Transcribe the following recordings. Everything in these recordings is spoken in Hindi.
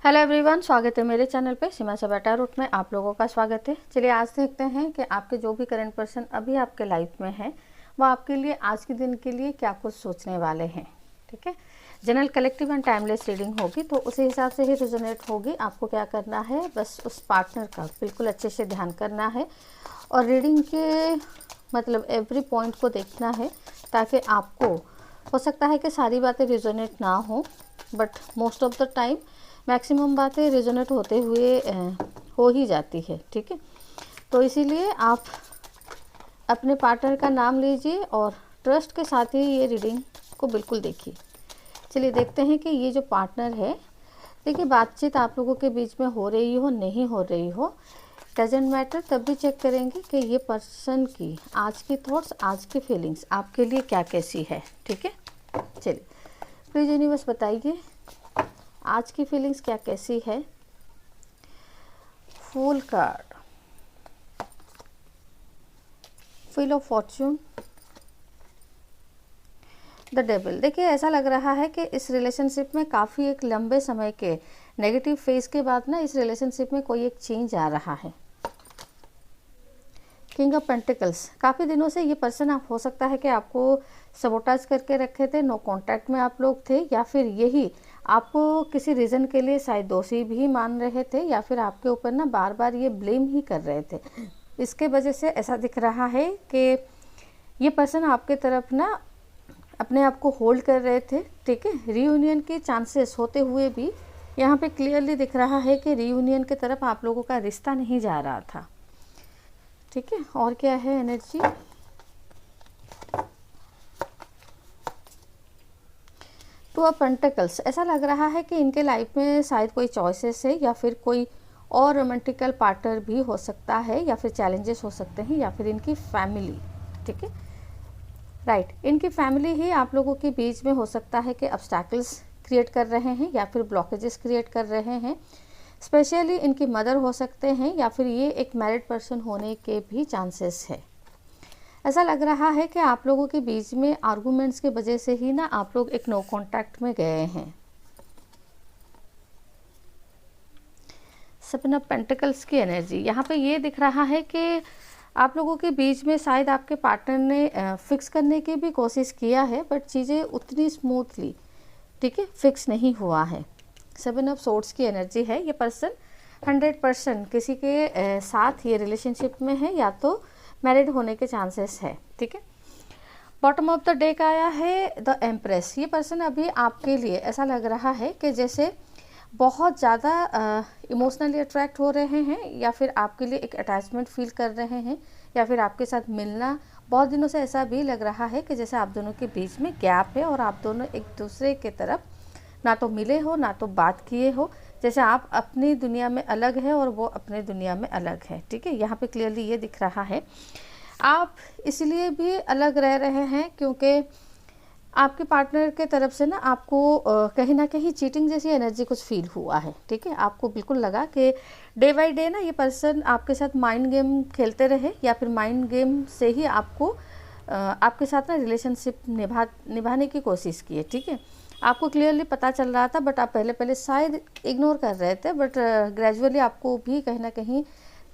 हेलो एवरीवन, स्वागत है मेरे चैनल पे सीमा से बेटा रूट में आप लोगों का स्वागत है। चलिए आज देखते हैं कि आपके जो भी करंट पर्सन अभी आपके लाइफ में है वो आपके लिए आज के दिन के लिए क्या कुछ सोचने वाले हैं। ठीक है, general collective and timeless reading होगी तो उसी हिसाब से ही रिजोनेट होगी। आपको क्या करना है, बस उस पार्टनर का बिल्कुल अच्छे से ध्यान करना है और रीडिंग के मतलब एवरी पॉइंट को देखना है, ताकि आपको हो सकता है कि सारी बातें रिजोनेट ना हो, but most of the time maximum बातें रेजोनेट होते हुए हो ही जाती है। ठीक है, तो इसीलिए आप अपने पार्टनर का नाम लीजिए और ट्रस्ट के साथ ही ये रीडिंग को बिल्कुल देखिए। चलिए देखते हैं कि ये जो पार्टनर है, देखिए बातचीत आप लोगों के बीच में हो रही हो नहीं हो रही हो डजेंट मैटर, तब भी चेक करेंगे कि ये पर्सन की आज की थॉट्स, आज की फीलिंग्स आपके लिए क्या कैसी है। ठीक है, चलिए प्लीज़ यूनिवर्स बताइए आज की फीलिंग्स क्या कैसी है। Fool card, wheel of fortune, the devil. देखिए ऐसा लग रहा है कि इस रिलेशनशिप में काफ़ी एक लंबे समय के नेगेटिव फेज के बाद ना इस रिलेशनशिप में कोई एक चेंज आ रहा है। किंग ऑफ पेंटिकल्स, काफ़ी दिनों से ये पर्सन आप हो सकता है कि आपको सबोटाज करके रखे थे, नो कांटेक्ट में आप लोग थे, या फिर यही आपको किसी रीज़न के लिए शायद दोषी भी मान रहे थे, या फिर आपके ऊपर ना बार बार ये ब्लेम ही कर रहे थे। इसके वजह से ऐसा दिख रहा है कि ये पर्सन आपके तरफ ना अपने आप को होल्ड कर रहे थे। ठीक है, रीयूनियन के चांसेस होते हुए भी यहाँ पे क्लियरली दिख रहा है कि रीयूनियन की तरफ आप लोगों का रिश्ता नहीं जा रहा था। ठीक है, और क्या है एनर्जी, टू ऑफ पेंटिकल्स। ऐसा लग रहा है कि इनके लाइफ में शायद कोई चॉइसेस है, या फिर कोई और रोमांटिकल पार्टनर भी हो सकता है, या फिर चैलेंजेस हो सकते हैं, या फिर इनकी फैमिली। ठीक है, राइट, इनकी फैमिली ही आप लोगों के बीच में हो सकता है कि ऑब्स्टैकल्स क्रिएट कर रहे हैं या फिर ब्लॉकेजेस क्रिएट कर रहे हैं। स्पेशली इनकी मदर हो सकते हैं, या फिर ये एक मैरिड पर्सन होने के भी चांसेस है। ऐसा लग रहा है कि आप लोगों के बीच में आर्गूमेंट्स की वजह से ही ना आप लोग एक नो कॉन्टैक्ट में गए हैं। सेवन ऑफ पेंटिकल्स की एनर्जी, यहाँ पे ये दिख रहा है कि आप लोगों के बीच में शायद आपके पार्टनर ने फिक्स करने की भी कोशिश किया है, बट चीज़ें उतनी स्मूथली ठीक है फिक्स नहीं हुआ है। सेवन ऑफ सोर्ड्स की एनर्जी है, ये पर्सन 100% किसी के साथ ये रिलेशनशिप में है, या तो मैरिड होने के चांसेस है। ठीक है, बॉटम ऑफ द डेक आया है द एम्प्रेस। ये पर्सन अभी आपके लिए ऐसा लग रहा है कि जैसे बहुत ज़्यादा इमोशनली अट्रैक्ट हो रहे हैं, या फिर आपके लिए एक अटैचमेंट फील कर रहे हैं, या फिर आपके साथ मिलना बहुत दिनों से ऐसा भी लग रहा है कि जैसे आप दोनों के बीच में गैप है और आप दोनों एक दूसरे के तरफ ना तो मिले हो ना तो बात किए हो, जैसे आप अपनी दुनिया में अलग है और वो अपने दुनिया में अलग है। ठीक है, यहाँ पे क्लियरली ये दिख रहा है। आप इसलिए भी अलग रह रहे हैं क्योंकि आपके पार्टनर के तरफ से ना आपको कहीं ना कहीं चीटिंग जैसी एनर्जी कुछ फील हुआ है। ठीक है, आपको बिल्कुल लगा कि डे बाय डे ना ये पर्सन आपके साथ माइंड गेम खेलते रहे, या फिर माइंड गेम से ही आपको आपके साथ ना रिलेशनशिप निभाने की कोशिश की है। ठीक है, आपको क्लियरली पता चल रहा था, बट आप पहले शायद इग्नोर कर रहे थे, बट ग्रेजुअली आपको भी कहीं ना कहीं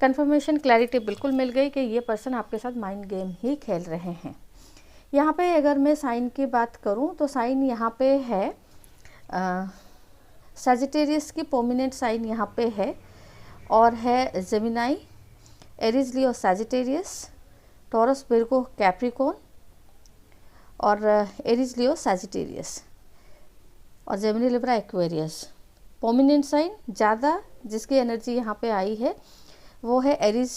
कंफर्मेशन क्लैरिटी बिल्कुल मिल गई कि ये पर्सन आपके साथ माइंड गेम ही खेल रहे हैं। यहाँ पे अगर मैं साइन की बात करूँ तो साइन यहाँ पे है सजिटेरियस की प्रोमिनेंट साइन यहाँ पे है, और है Gemini, Aries Leo Sagittarius, Taurus Virgo Capricorn, और एरीज लियो सजिटेरियस, और Gemini Libra Aquarius. Prominent sign ज़्यादा जिसकी एनर्जी यहाँ पे आई है वो है एरीज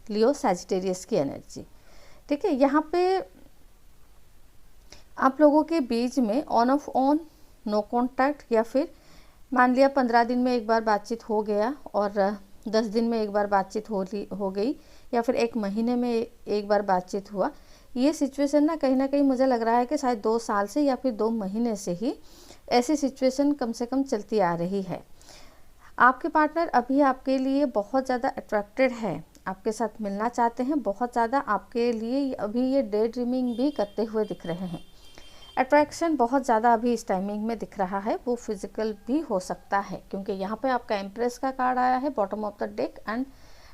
लियो सजिटेरियस की एनर्जी। ठीक है, यहाँ पे आप लोगों के बीच में on off on no contact, या फिर मान लिया 15 दिन में एक बार बातचीत हो गया और 10 दिन में एक बार बातचीत हो गई, या फिर एक महीने में एक बार बातचीत हुआ। ये सिचुएशन ना कहीं मुझे लग रहा है कि शायद 2 साल से या फिर 2 महीने से ही ऐसी सिचुएशन कम से कम चलती आ रही है। आपके पार्टनर अभी आपके लिए बहुत ज़्यादा अट्रैक्टेड है, आपके साथ मिलना चाहते हैं बहुत ज़्यादा, आपके लिए अभी ये डे ड्रीमिंग भी करते हुए दिख रहे हैं। अट्रैक्शन बहुत ज़्यादा अभी इस टाइमिंग में दिख रहा है, वो फिजिकल भी हो सकता है, क्योंकि यहाँ पे आपका एम्प्रेस का कार्ड आया है bottom of the deck and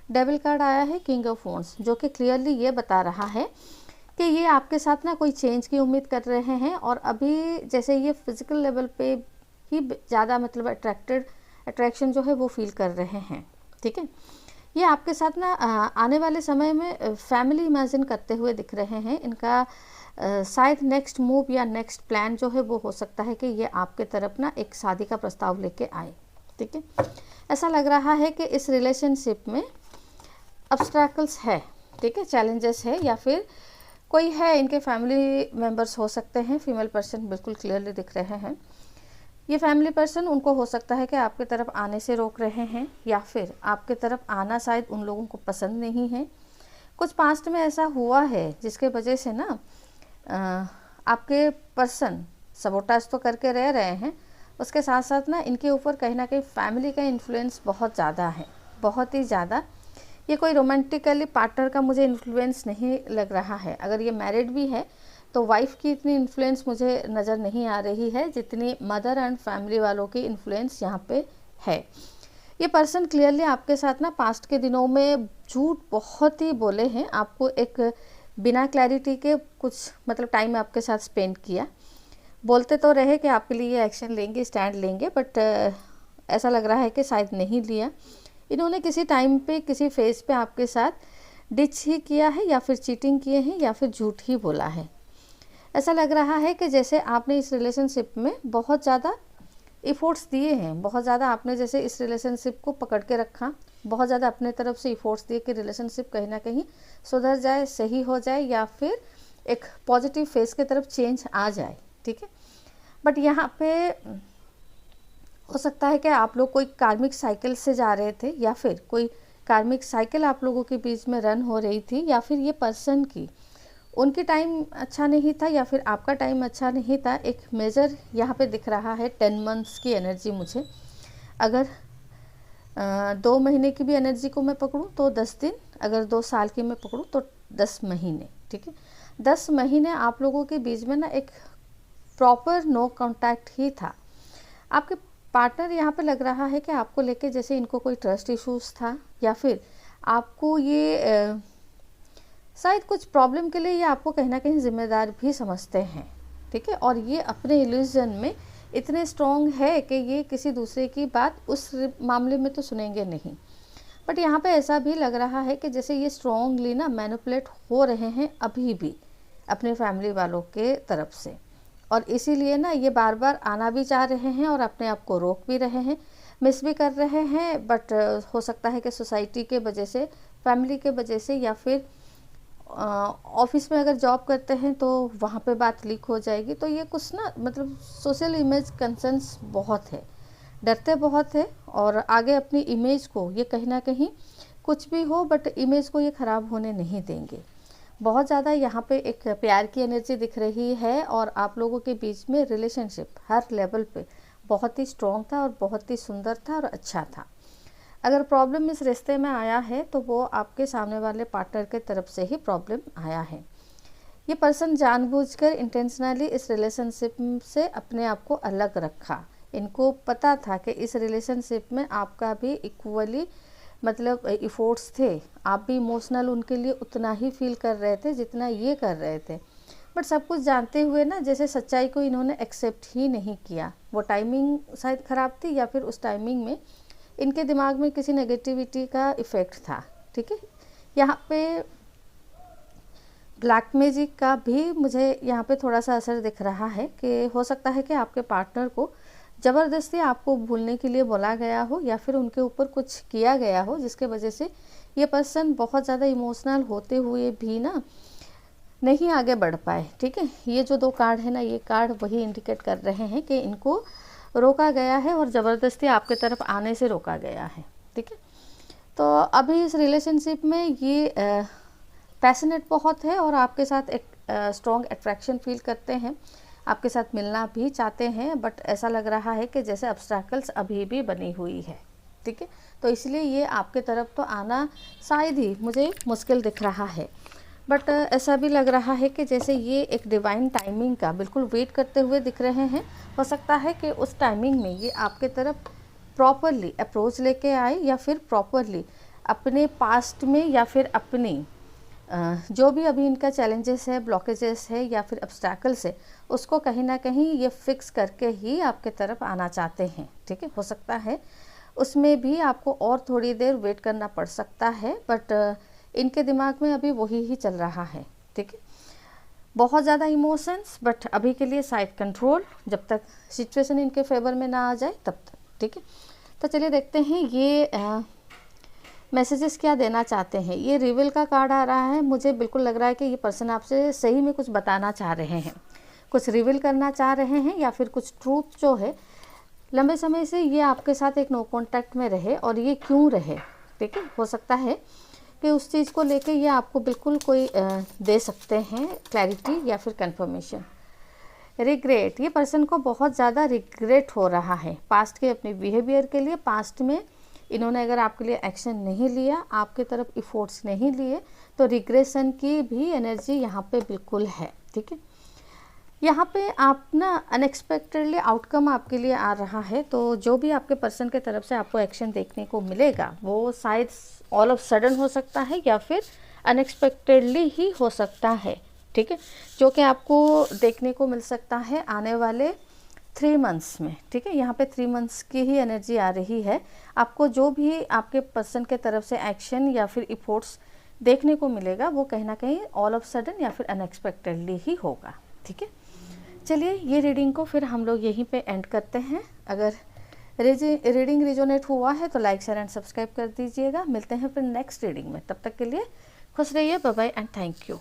devil card आया है किंग ऑफ वॉन्ड्स, जो कि क्लियरली ये बता रहा है कि ये आपके साथ ना कोई चेंज की उम्मीद कर रहे हैं, और अभी जैसे ये फिजिकल लेवल पे ही ज़्यादा मतलब अट्रैक्शन जो है वो फील कर रहे हैं। ठीक है, ये आपके साथ ना आने वाले समय में फैमिली इमेजिन करते हुए दिख रहे हैं। इनका शायद नेक्स्ट मूव या नेक्स्ट प्लान जो है वो हो सकता है कि ये आपके तरफ ना एक शादी का प्रस्ताव लेके आए। ठीक है, ऐसा लग रहा है कि इस रिलेशनशिप में ऑब्स्टैकल्स है, ठीक है, चैलेंजेस है, या फिर कोई है, इनके फैमिली मेंबर्स हो सकते हैं। फीमेल पर्सन बिल्कुल क्लियरली दिख रहे हैं। ये फैमिली पर्सन उनको हो सकता है कि आपकी तरफ आने से रोक रहे हैं, या फिर आपकी तरफ आना शायद उन लोगों को पसंद नहीं है। कुछ पास्ट में ऐसा हुआ है जिसके वजह से ना आपके पर्सन सबोटाज तो करके रह रहे हैं, उसके साथ साथ ना इनके ऊपर कहीं ना कहीं फैमिली का इन्फ्लुएंस बहुत ज़्यादा है, बहुत ही ज़्यादा। ये कोई रोमांटिकली पार्टनर का मुझे इन्फ्लुएंस नहीं लग रहा है। अगर ये मैरिड भी है तो वाइफ की इतनी इन्फ्लुएंस मुझे नज़र नहीं आ रही है जितनी मदर एंड फैमिली वालों की इन्फ्लुएंस यहाँ पे है। ये पर्सन क्लियरली आपके साथ ना पास्ट के दिनों में झूठ बहुत ही बोले हैं, आपको एक बिना क्लैरिटी के कुछ मतलब टाइम आपके साथ स्पेंड किया। बोलते तो रहे कि आपके लिए ये एक्शन लेंगे, स्टैंड लेंगे, बट ऐसा लग रहा है कि शायद नहीं लिया। इन्होंने किसी टाइम पे किसी फेज पे आपके साथ डिच ही किया है, या फिर चीटिंग किए हैं, या फिर झूठ ही बोला है। ऐसा लग रहा है कि जैसे आपने इस रिलेशनशिप में बहुत ज़्यादा इफ़ोर्ट्स दिए हैं, बहुत ज़्यादा आपने जैसे इस रिलेशनशिप को पकड़ के रखा, बहुत ज़्यादा अपने तरफ से इफ़ोर्ट्स दिए कि रिलेशनशिप कहीं ना कहीं सुधर जाए, सही हो जाए, या फिर एक पॉजिटिव फेस की तरफ चेंज आ जाए। ठीक है, बट यहाँ पे हो सकता है कि आप लोग कोई कार्मिक साइकिल से जा रहे थे, या फिर कोई कार्मिक साइकिल आप लोगों के बीच में रन हो रही थी, या फिर ये पर्सन की उनकी टाइम अच्छा नहीं था, या फिर आपका टाइम अच्छा नहीं था। एक मेजर यहाँ पे दिख रहा है 10 मंथ्स की एनर्जी मुझे। अगर 2 महीने की भी एनर्जी को मैं पकड़ूँ तो 10 दिन, अगर 2 साल की मैं पकड़ूँ तो 10 महीने। ठीक है, 10 महीने आप लोगों के बीच में ना एक प्रॉपर नो कॉन्टैक्ट ही था। आपके पार्टनर यहाँ पे लग रहा है कि आपको लेके जैसे इनको कोई ट्रस्ट इश्यूज था, या फिर आपको ये शायद कुछ प्रॉब्लम के लिए ये आपको कहीं ना कहीं जिम्मेदार भी समझते हैं। ठीक है, और ये अपने इल्यूजन में इतने स्ट्रॉन्ग है कि ये किसी दूसरे की बात उस मामले में तो सुनेंगे नहीं। बट यहाँ पे ऐसा भी लग रहा है कि जैसे ये स्ट्रॉन्गली ना मैनिपुलेट हो रहे हैं अभी भी अपने फैमिली वालों के तरफ से, और इसीलिए ना ये बार बार आना भी चाह रहे हैं और अपने आप को रोक भी रहे हैं, मिस भी कर रहे हैं। बट हो सकता है कि सोसाइटी के वजह से, फैमिली के वजह से, या फिर ऑफिस में अगर जॉब करते हैं तो वहाँ पे बात लीक हो जाएगी। तो ये कुछ ना मतलब सोशल इमेज कंसर्न्स बहुत है, डरते बहुत है, और आगे अपनी इमेज को ये कहीं ना कहीं कुछ भी हो बट इमेज को ये ख़राब होने नहीं देंगे। बहुत ज़्यादा यहाँ पे एक प्यार की एनर्जी दिख रही है, और आप लोगों के बीच में रिलेशनशिप हर लेवल पे बहुत ही स्ट्रॉन्ग था और बहुत ही सुंदर था और अच्छा था। अगर प्रॉब्लम इस रिश्ते में आया है तो वो आपके सामने वाले पार्टनर के तरफ से ही प्रॉब्लम आया है। ये पर्सन जानबूझकर इंटेंशनली इस रिलेशनशिप से अपने आप को अलग रखा। इनको पता था कि इस रिलेशनशिप में आपका भी इक्वली मतलब इफ़ोर्ट्स थे, आप भी इमोशनल उनके लिए उतना ही फील कर रहे थे जितना ये कर रहे थे। बट सब कुछ जानते हुए ना जैसे सच्चाई को इन्होंने एक्सेप्ट ही नहीं किया। वो टाइमिंग शायद ख़राब थी, या फिर उस टाइमिंग में इनके दिमाग में किसी नेगेटिविटी का इफ़ेक्ट था। ठीक है, यहाँ पे ब्लैक मैजिक का भी मुझे यहाँ पे थोड़ा सा असर दिख रहा है कि हो सकता है कि आपके पार्टनर को ज़बरदस्ती आपको भूलने के लिए बोला गया हो, या फिर उनके ऊपर कुछ किया गया हो जिसके वजह से ये पर्सन बहुत ज़्यादा इमोशनल होते हुए भी ना नहीं आगे बढ़ पाए। ठीक है, ये जो 2 कार्ड है ना, ये कार्ड वही इंडिकेट कर रहे हैं कि इनको रोका गया है और ज़बरदस्ती आपके तरफ आने से रोका गया है। ठीक है, तो अभी इस रिलेशनशिप में ये पैशनेट बहुत है और आपके साथ एक स्ट्रॉन्ग अट्रैक्शन फील करते हैं, आपके साथ मिलना भी चाहते हैं, बट ऐसा लग रहा है कि जैसे ऑब्स्टैकल्स अभी भी बनी हुई है। ठीक है, तो इसलिए ये आपके तरफ तो आना शायद ही मुझे मुश्किल दिख रहा है। बट ऐसा भी लग रहा है कि जैसे ये एक डिवाइन टाइमिंग का बिल्कुल वेट करते हुए दिख रहे हैं। हो सकता है कि उस टाइमिंग में ये आपके तरफ प्रॉपरली अप्रोच लेके आए, या फिर प्रॉपरली अपने पास्ट में, या फिर अपनी जो भी अभी इनका चैलेंजेस है, ब्लॉकेजेस है, या फिर ऑब्स्टैकल्स है, उसको कहीं ना कहीं ये फिक्स करके ही आपके तरफ आना चाहते हैं। ठीक है, हो सकता है उसमें भी आपको और थोड़ी देर वेट करना पड़ सकता है, बट इनके दिमाग में अभी वही ही चल रहा है। ठीक है, बहुत ज़्यादा इमोशंस, बट अभी के लिए साइड कंट्रोल, जब तक सिचुएशन इनके फेवर में ना आ जाए तब तक। ठीक है, तो चलिए देखते हैं ये मैसेजेस क्या देना चाहते हैं। ये रिवील का कार्ड आ रहा है। मुझे बिल्कुल लग रहा है कि ये पर्सन आपसे सही में कुछ बताना चाह रहे हैं, कुछ रिवील करना चाह रहे हैं, या फिर कुछ ट्रूथ जो है लंबे समय से ये आपके साथ एक नो कॉन्टैक्ट में रहे, और ये क्यों रहे। ठीक है, हो सकता है कि उस चीज़ को लेके ये आपको बिल्कुल कोई दे सकते हैं क्लैरिटी या फिर कंफर्मेशन। रिग्रेट, ये पर्सन को बहुत ज़्यादा रिग्रेट हो रहा है पास्ट के अपने बिहेवियर के लिए। पास्ट में इन्होंने अगर आपके लिए एक्शन नहीं लिया, आपके तरफ इफ़ोर्ट्स नहीं लिए, तो रिग्रेशन की भी एनर्जी यहाँ पे बिल्कुल है। ठीक है, यहाँ पे आप ना अनएक्सपेक्टेडली आउटकम आपके लिए आ रहा है, तो जो भी आपके पर्सन के तरफ से आपको एक्शन देखने को मिलेगा वो शायद ऑल ऑफ सडन हो सकता है, या फिर अनएक्सपेक्टेडली ही हो सकता है। ठीक है, जो कि आपको देखने को मिल सकता है आने वाले 3 मंथ्स में। ठीक है, यहाँ पे 3 मंथ्स की ही एनर्जी आ रही है। आपको जो भी आपके पर्सन के तरफ से एक्शन या फिर इफोर्ट्स देखने को मिलेगा वो कहीं ना कहीं ऑल ऑफ सडन या फिर अनएक्सपेक्टेडली ही होगा। ठीक है, चलिए ये रीडिंग को फिर हम लोग यहीं पे एंड करते हैं। अगर रीडिंग रिजोनेट हुआ है तो लाइक, शेयर एंड सब्सक्राइब कर दीजिएगा। मिलते हैं फिर नेक्स्ट रीडिंग में, तब तक के लिए खुश रहिए, bye bye and thank you.